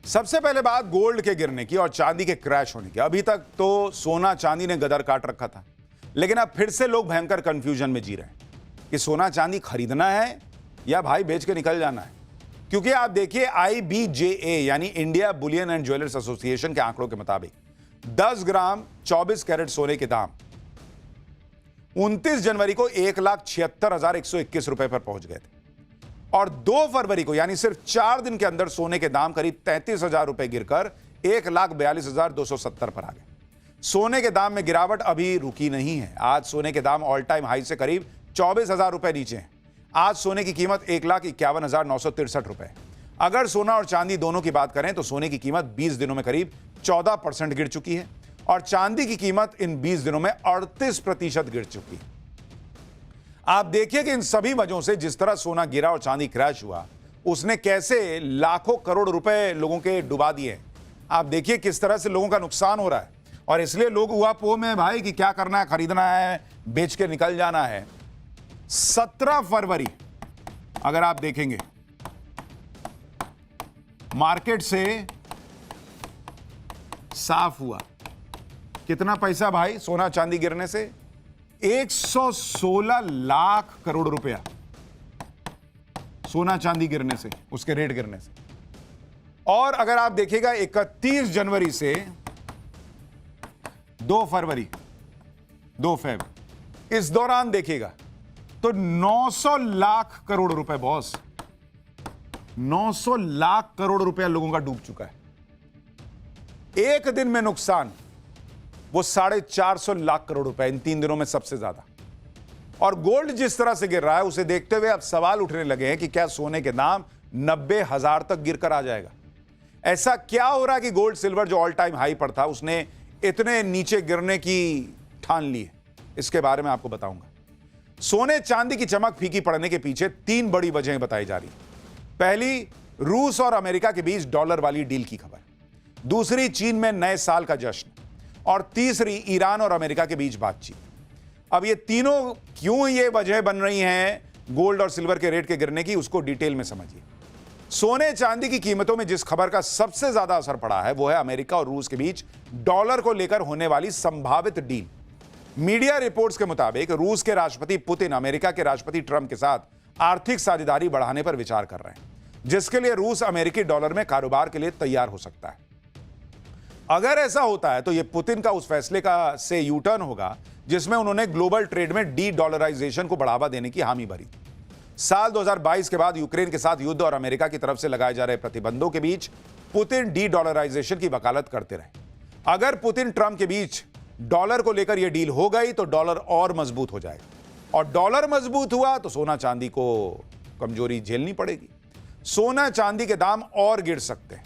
सबसे पहले बात गोल्ड के गिरने की और चांदी के क्रैश होने की। अभी तक तो सोना चांदी ने गदर काट रखा था, लेकिन अब फिर से लोग भयंकर कंफ्यूजन में जी रहे हैं कि सोना चांदी खरीदना है या भाई बेच के निकल जाना है। क्योंकि आप देखिए IBJA यानी India Boolean and jewellers association के आंकड़ों के मुताबिक 10 ग्राम 24 कैरेट सोने के दाम 29 जनवरी को 1,76,121 रुपए पर पहुंच गए थे और 2 फरवरी को यानी सिर्फ 4 दिन के अंदर सोने के दाम करीब 33,000 रुपए गिरकर 1,42,270 पर आ गए। सोने के दाम में गिरावट अभी रुकी नहीं है। आज सोने के दाम ऑल टाइम हाई से करीब 24,000 रुपए नीचे हैं। आज सोने की कीमत 1,51,963 रुपए। अगर सोना और चांदी दोनों की बात करें तो सोने की कीमत 20 दिनों में करीब 14% गिर चुकी है और चांदी की कीमत इन 20 दिनों में 38% गिर चुकी है। आप देखिए कि इन सभी वजहों से जिस तरह सोना गिरा और चांदी क्रैश हुआ, उसने कैसे लाखों करोड़ रुपए लोगों के डुबा दिए। आप देखिए किस तरह से लोगों का नुकसान हो रहा है और इसलिए लोग उहापोह में भाई कि क्या करना है, खरीदना है, बेच के निकल जाना है। 17 फरवरी अगर आप देखेंगे मार्केट से साफ हुआ कितना पैसा भाई सोना चांदी गिरने से 116 लाख करोड़ रुपया सोना चांदी गिरने से, उसके रेट गिरने से। और अगर आप देखिएगा 31 जनवरी से 2 फरवरी 2 फेब इस दौरान देखिएगा तो 900 लाख करोड़ रुपए बॉस, 900 लाख करोड़ रुपया लोगों का डूब चुका है। एक दिन में नुकसान वो 450 लाख करोड़ रुपए इन 3 दिनों में सबसे ज्यादा। और गोल्ड जिस तरह से गिर रहा है उसे देखते हुए अब सवाल उठने लगे हैं कि क्या सोने के दाम 90,000 तक गिरकर आ जाएगा। ऐसा क्या हो रहा है कि गोल्ड सिल्वर जो ऑल टाइम हाई पर था उसने इतने नीचे गिरने की ठान ली है, इसके बारे में आपको बताऊंगा। सोने चांदी की चमक फीकी पड़ने के पीछे 3 बड़ी वजहें बताई जा रही हैं। पहली, रूस और अमेरिका के बीच डॉलर वाली डील की खबर। दूसरी, चीन में नए साल का जश्न। और तीसरी, ईरान और अमेरिका के बीच बातचीत। अब ये तीनों क्यों ये वजह बन रही हैं गोल्ड और सिल्वर के रेट के गिरने की, उसको डिटेल में समझिए। सोने चांदी की कीमतों में जिस खबर का सबसे ज्यादा असर पड़ा है वो है अमेरिका और रूस के बीच डॉलर को लेकर होने वाली संभावित डील। मीडिया रिपोर्ट्स के मुताबिक रूस के राष्ट्रपति पुतिन अमेरिका के राष्ट्रपति ट्रंप के साथ आर्थिक साझेदारी बढ़ाने पर विचार कर रहे हैं, जिसके लिए रूस अमेरिकी डॉलर में कारोबार के लिए तैयार हो सकता है। अगर ऐसा होता है तो यह पुतिन का उस फैसले का से यू टर्न होगा जिसमें उन्होंने ग्लोबल ट्रेड में डी डॉलराइजेशन को बढ़ावा देने की हामी भरी। साल 2022 के बाद यूक्रेन के साथ युद्ध और अमेरिका की तरफ से लगाए जा रहे प्रतिबंधों के बीच पुतिन डी डॉलराइजेशन की वकालत करते रहे। अगर पुतिन ट्रंप के बीच डॉलर को लेकर यह डील हो गई तो डॉलर और मजबूत हो जाएगा और डॉलर मजबूत हुआ तो सोना चांदी को कमजोरी झेलनी पड़ेगी। सोना चांदी के दाम और गिर सकते हैं।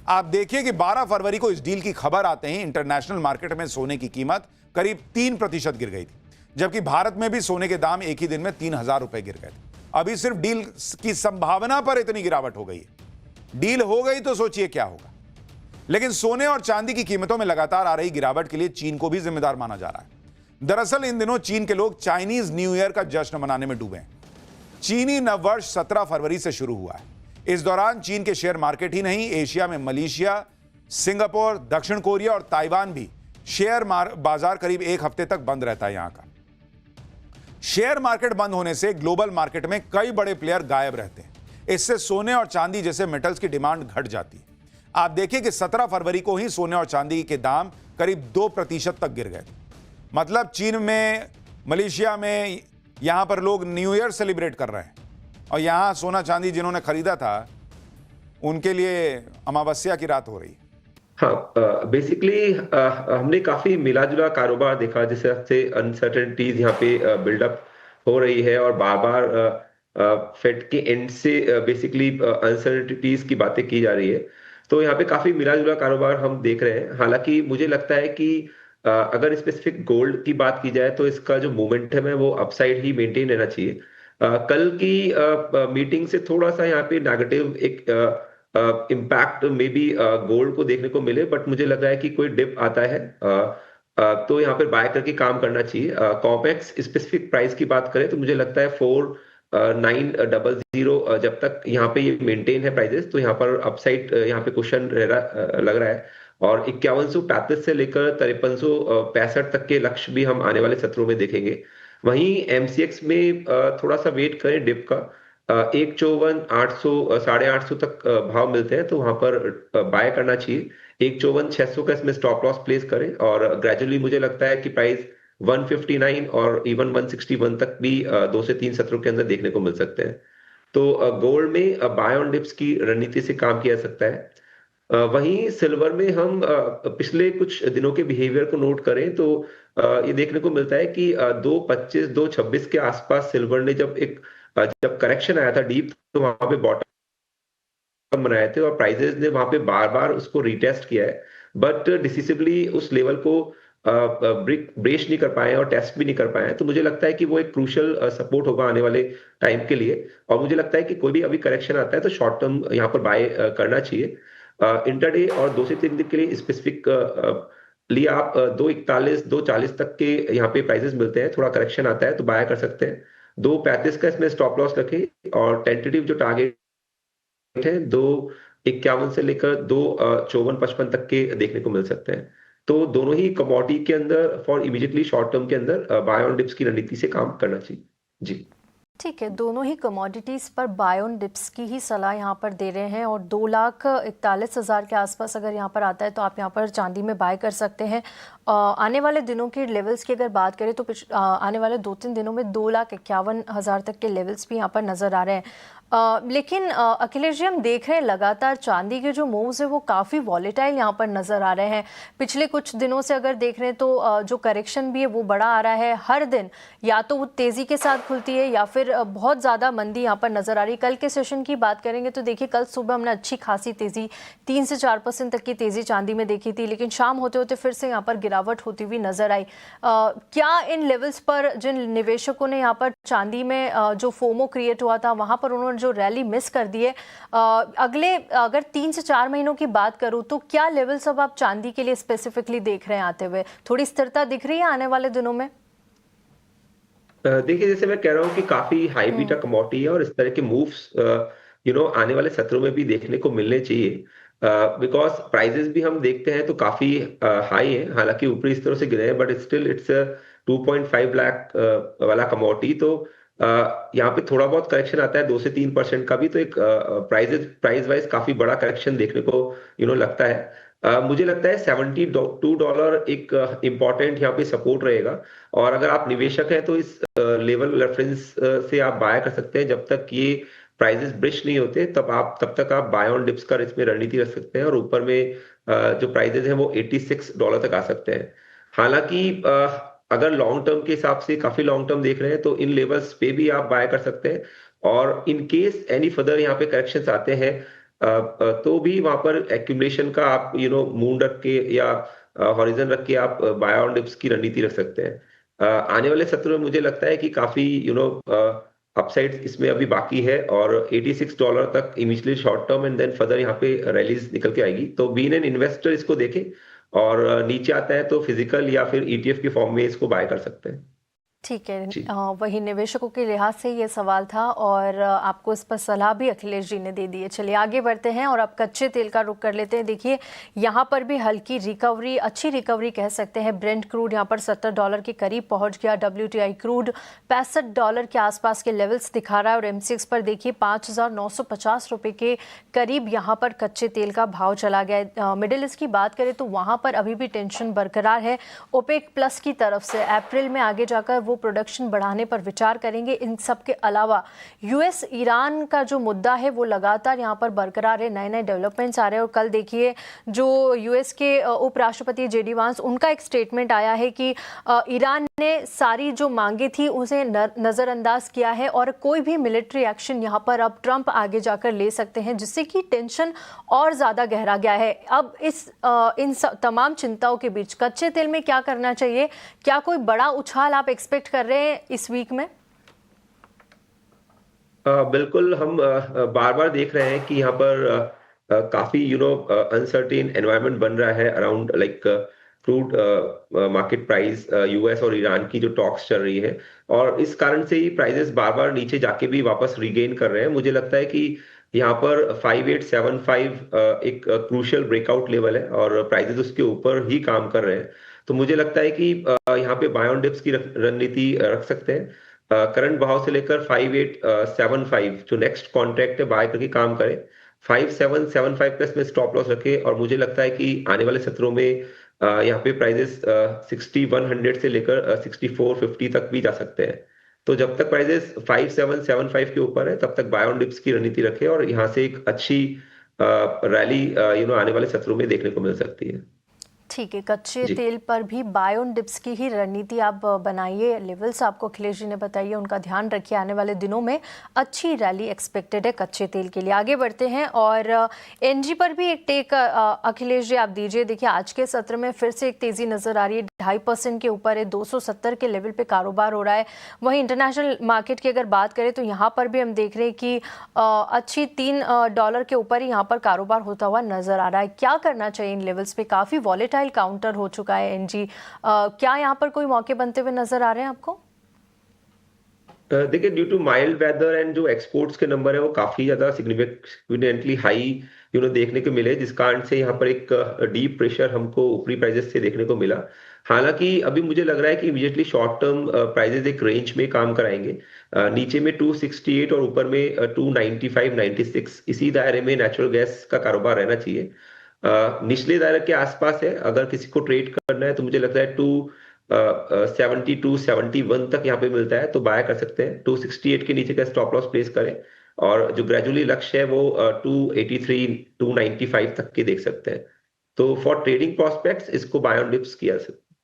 आप देखिए कि 12 फरवरी को इस डील की खबर आते ही इंटरनेशनल मार्केट में सोने की कीमत करीब 3% गिर गई थी, जबकि भारत में भी सोने के दाम एक ही दिन में 3,000 रुपए गिर गए थे। अभी सिर्फ डील की संभावना पर इतनी गिरावट हो गई है। डील हो गई तो सोचिए क्या होगा। लेकिन सोने और चांदी की कीमतों में लगातार आ रही गिरावट के लिए चीन को भी जिम्मेदार माना जा रहा है। दरअसल इन दिनों चीन के लोग चाइनीज न्यू ईयर का जश्न मनाने में डूबे हैं। चीनी नववर्ष 17 फरवरी से शुरू हुआ है। इस दौरान चीन के शेयर मार्केट ही नहीं, एशिया में मलेशिया, सिंगापुर, दक्षिण कोरिया और ताइवान भी शेयर बाजार करीब एक हफ्ते तक बंद रहता है। यहां का शेयर मार्केट बंद होने से ग्लोबल मार्केट में कई बड़े प्लेयर गायब रहते हैं। इससे सोने और चांदी जैसे मेटल्स की डिमांड घट जाती है। आप देखिए कि 17 फरवरी को ही सोने और चांदी के दाम करीब 2% तक गिर गए। मतलब चीन में, मलेशिया में यहां पर लोग न्यू ईयर सेलिब्रेट कर रहे हैं और यहां सोना चांदी जिन्होंने खरीदा था उनके लिए अमावस्या की रात हो रही है। हाँ, बेसिकली हमने काफी मिला जुला कारोबार देखा, जिस हिसाब से अनसर्टेनिटीज यहाँ पे बिल्डअप हो रही है और बार बार फेड के एंड से बेसिकली अनसर्टेनिटीज की बातें की जा रही है। तो यहाँ पे काफी मिला जुला कारोबार हम देख रहे हैं। हालांकि मुझे लगता है कि अगर स्पेसिफिक गोल्ड की बात की जाए तो इसका जो मोमेंटम है वो अपसाइड ही मेंटेन रहना चाहिए। कल की मीटिंग से थोड़ा सा यहाँ पे नेगेटिव एक इम्पैक्ट में भी गोल्ड को देखने को मिले, बट मुझे लग रहा है कि कोई डिप आता है तो यहाँ पर बाय करके काम करना चाहिए। कॉम्पेक्स स्पेसिफिक प्राइस की बात करें तो मुझे लगता है 900 जब तक यहाँ पे ये मेंटेन है प्राइजेस, तो यहाँ पर अपसाइड यहाँ पे क्वेश्चन लग रहा है। और 5135 से लेकर 5365 तक के लक्ष्य भी हम आने वाले सत्रों में देखेंगे। वहीं एमसीएक्स में थोड़ा सा वेट करें डिप का। 154,800 850 तक भाव मिलते हैं, तो वहां पर बाय करना चाहिए। 154,600 का इसमें स्टॉप लॉस प्लेस करें, और ग्रेजुअली मुझे लगता है कि प्राइस 159 और इवन 161 तक भी 2 से 3 सत्रों के अंदर देखने को मिल सकते हैं। तो गोल्ड में बाय ऑन डिप्स की रणनीति से काम किया जा सकता है। वहीं सिल्वर में हम पिछले कुछ दिनों के बिहेवियर को नोट करें तो ये देखने को मिलता है कि 225 226 के आसपास सिल्वर ने जब करेक्शन आया था डीप, तो वहां पे बॉटम बनाए थे और प्राइजेस ने वहां पे बार बार उसको रिटेस्ट किया है, बट डिसिसिवली उस लेवल को ब्रेच नहीं कर पाए और टेस्ट भी नहीं कर पाए हैं। तो मुझे लगता है कि वो एक क्रूशियल सपोर्ट होगा आने वाले टाइम के लिए, और मुझे लगता है कि कोई भी अभी करेक्शन आता है तो शॉर्ट टर्म यहाँ पर बाय करना चाहिए। इंटरडे और 2 से 3 दिन के लिए स्पेसिफिक लिए आप 241 240 तक के यहाँ पे प्राइसेस मिलते हैं, थोड़ा करेक्शन आता है तो बाय कर सकते हैं। 235 का इसमें स्टॉप लॉस रखें, और टेंटेटिव जो टारगेट है 251 से लेकर 254-55 तक के देखने को मिल सकते हैं। तो दोनों ही कमोडिटी के अंदर फॉर इमीडिएटली शॉर्ट टर्म के अंदर बाय ऑन डिप्स की रणनीति से काम करना चाहिए जी। ठीक है, दोनों ही कमोडिटीज़ पर बाय ऑन डिप्स की ही सलाह यहाँ पर दे रहे हैं, और 2,41,000 के आसपास अगर यहाँ पर आता है तो आप यहाँ पर चांदी में बाय कर सकते हैं। आने वाले दिनों के लेवल्स की अगर बात करें तो आने वाले 2-3 दिनों में 2,51,000 तक के लेवल्स भी यहाँ पर नज़र आ रहे हैं। लेकिन अखिलेश जी, हम देख रहे हैं लगातार चांदी के जो मूव्स है वो काफ़ी वॉलेटाइल यहाँ पर नज़र आ रहे हैं। पिछले कुछ दिनों से अगर देख रहे हैं तो जो करेक्शन भी है वो बड़ा आ रहा है। हर दिन या तो वो तेज़ी के साथ खुलती है या फिर बहुत ज़्यादा मंदी यहाँ पर नज़र आ रही है। कल के सेशन की बात करेंगे तो देखिए, कल सुबह हमने अच्छी खासी तेज़ी 3 से 4% तक की तेज़ी चांदी में देखी थी, लेकिन शाम होते होते फिर से यहाँ पर गिरावट होती हुई नज़र आई। क्या इन लेवल्स पर जिन निवेशकों ने यहाँ पर चांदी में जो फोमो क्रिएट हुआ था वहाँ पर उन्होंने जो रैली मिस कर दी है, अगर 3 से 4 महीनों की बात करूँ तो क्या लेवल्स अब आप चांदी के लिए स्पेसिफिकली देख रहे हैं आते हुए? थोड़ी स्थिरता दिख रही है आने वाले दिनों में? देखिए, जैसे मैं कह रहा हूँ कि काफी हाई बीटा कमोडिटी है, और इस तरह के मूव्स आने वाले सत्रों में भी देखने को मिलने चाहिए। बिकॉज प्राइजेस भी हम देखते हैं तो काफी हाई है, हालांकि ऊपरी स्तरों से गिरे हैं, बट स्टिल इट्स 2.5 लाख वाला कमोडिटी। तो यहाँ पे थोड़ा बहुत करेक्शन आता है 2 से 3% का भी, तो एक प्राइस वाइज काफी बड़ा करेक्शन देखने को लगता है। मुझे लगता है $72 एक इम्पॉर्टेंट यहाँ पे सपोर्ट रहेगा, और अगर आप निवेशक हैं तो इस लेवल रेफरेंस से आप बाय कर सकते हैं। जब तक ये प्राइजेस ब्रिज नहीं होते तब तक आप बाय ऑन डिप्स का इसमें रणनीति रख सकते हैं, और ऊपर में जो प्राइजेस हैं वो $86 तक आ सकते हैं। हालांकि अगर लॉन्ग टर्म के हिसाब से काफी लॉन्ग टर्म देख रहे हैं तो इन लेवल्स पे भी आप बाय कर सकते हैं, और इन केस एनी फर्दर यहाँ पे करेक्शंस आते हैं तो भी वहां पर एक्यूमुलेशन का आप मून रख के या हॉरिजन रख के आप बाय ऑन डिप्स की रणनीति रख सकते हैं। आने वाले सत्र में मुझे लगता है कि काफी अपसाइड इसमें अभी बाकी है, और $86 तक initially short term, and then further यहाँ पे रैलीज निकल के आएगी। तो बीइंग एन इन्वेस्टर इसको देखें, और नीचे आता है तो फिजिकल या फिर ETF के फॉर्म में इसको बाय कर सकते हैं। ठीक है, वही निवेशकों के लिहाज से ये सवाल था, और आपको इस पर सलाह भी अखिलेश जी ने दे दी है। चलिए आगे बढ़ते हैं और अब कच्चे तेल का रुख कर लेते हैं। देखिए, यहाँ पर भी हल्की रिकवरी, अच्छी रिकवरी कह सकते हैं। ब्रेंट क्रूड यहाँ पर $70 के करीब पहुँच गया। WTI क्रूड $65 के आसपास के लेवल्स दिखा रहा है, और MCX पर देखिए 5,950 रुपये के करीब यहाँ पर कच्चे तेल का भाव चला गया। मिडिल ईस्ट की बात करें तो वहाँ पर अभी भी टेंशन बरकरार है। OPEC प्लस की तरफ से अप्रैल में आगे जाकर वो प्रोडक्शन बढ़ाने पर विचार करेंगे। इन सब के अलावा US ईरान का जो मुद्दा है वो लगातार यहाँ पर बरकरार है। नए नए डेवलपमेंट्स आ रहे हैं, और कल देखिए जो US के उपराष्ट्रपति JD वांस, उनका एक स्टेटमेंट आया है कि ईरान ने सारी जो मांगे थी उसे नज़रअंदाज किया है, और कोई भी मिलिट्री एक्शन यहाँ पर अब ट्रंप आगे जाकर ले सकते हैं, जिससे कि टेंशन और ज़्यादा गहरा गया है। अब इन तमाम चिंताओं के बीच कच्चे तेल में क्या करना चाहिए? क्या कोई बड़ा उछाल आप एक्सपेक्ट कर रहे हैं इस वीक में? बिल्कुल, हम बार बार देख रहे हैं कि यहाँ पर काफी अनसर्टेन एनवायरनमेंट बन रहा है around crude market price US और ईरान की जो टॉक्स चल रही है, और इस कारण से ही प्राइसेस बार बार नीचे जाके भी वापस रिगेन कर रहे हैं। मुझे लगता है कि यहाँ पर 5875 एक क्रूशियल ब्रेकआउट लेवल है और प्राइसेस उसके ऊपर ही काम कर रहे हैं। तो मुझे लगता है कि यहाँ पे बाय ऑन डिप्स की रणनीति रख सकते हैं। करंट भाव से लेकर 5875 जो नेक्स्ट कॉन्ट्रैक्ट है बाय करके काम करें। 5775 प्लस में स्टॉप लॉस रखे, और मुझे लगता है कि आने वाले सत्रों में यहाँ पे प्राइजेस 6100 से लेकर 6450 तक भी जा सकते हैं। तो जब तक प्राइजेस 5775 के ऊपर है तब तक बाय ऑन डिप्स की रणनीति रखें, और यहाँ से एक अच्छी रैली आने वाले सत्रों में देखने को मिल सकती है। ठीक है, कच्चे जी। तेल पर भी बाय ऑन डिप्स की ही रणनीति आप बनाइए। लेवल्स आपको अखिलेश जी ने बताइए, उनका ध्यान रखिए। आने वाले दिनों में अच्छी रैली एक्सपेक्टेड है कच्चे तेल के लिए। आगे बढ़ते हैं और एनजी पर भी एक टेक अखिलेश जी आप दीजिए। देखिए आज के सत्र में फिर से एक तेजी नजर आ रही है, 2.5% के ऊपर है, 270 के लेवल पे कारोबार हो रहा है। वहीं इंटरनेशनल मार्केट की अगर बात करें तो यहाँ पर भी हम देख रहे हैं कि अच्छी $3 के ऊपर ही यहाँ पर कारोबार होता हुआ नजर आ रहा है। क्या करना चाहिए इन लेवल्स पे? काफी वॉलेटाइल काउंटर हो चुका है एनजी। क्या यहाँ पर कोई मौके बनते हुए नजर आ रहे हैं आपको? देखिए, due to mild weather and जो एक्सपोर्ट्स के नंबर है वो काफी ज्यादा सिग्निफिकेंटली हाई देखने को मिले, जिस कारण से यहाँ पर एक डीप प्रेशर हमको ऊपरी प्राइजेस से देखने को मिला। हालांकि अभी मुझे लग रहा है कि इमीडिएटली शॉर्ट टर्म प्राइजेस एक रेंज में काम कराएंगे। नीचे में 268 और ऊपर में 295 96 इसी दायरे में नेचुरल गैस का कारोबार रहना चाहिए। निचले दायरे के आसपास है, अगर किसी को ट्रेड करना है तो मुझे लगता है 272 71 तक यहाँ पे मिलता है तो बाय कर सकते हैं। 268 के नीचे का स्टॉप लॉस प्लेस करें, और जो ग्रेजुअली लक्ष्य है वो 283 295 तक के देख सकते हैं। तो फॉर ट्रेडिंग प्रोस्पेक्ट्स इसको बाय ऑन डिप्स किया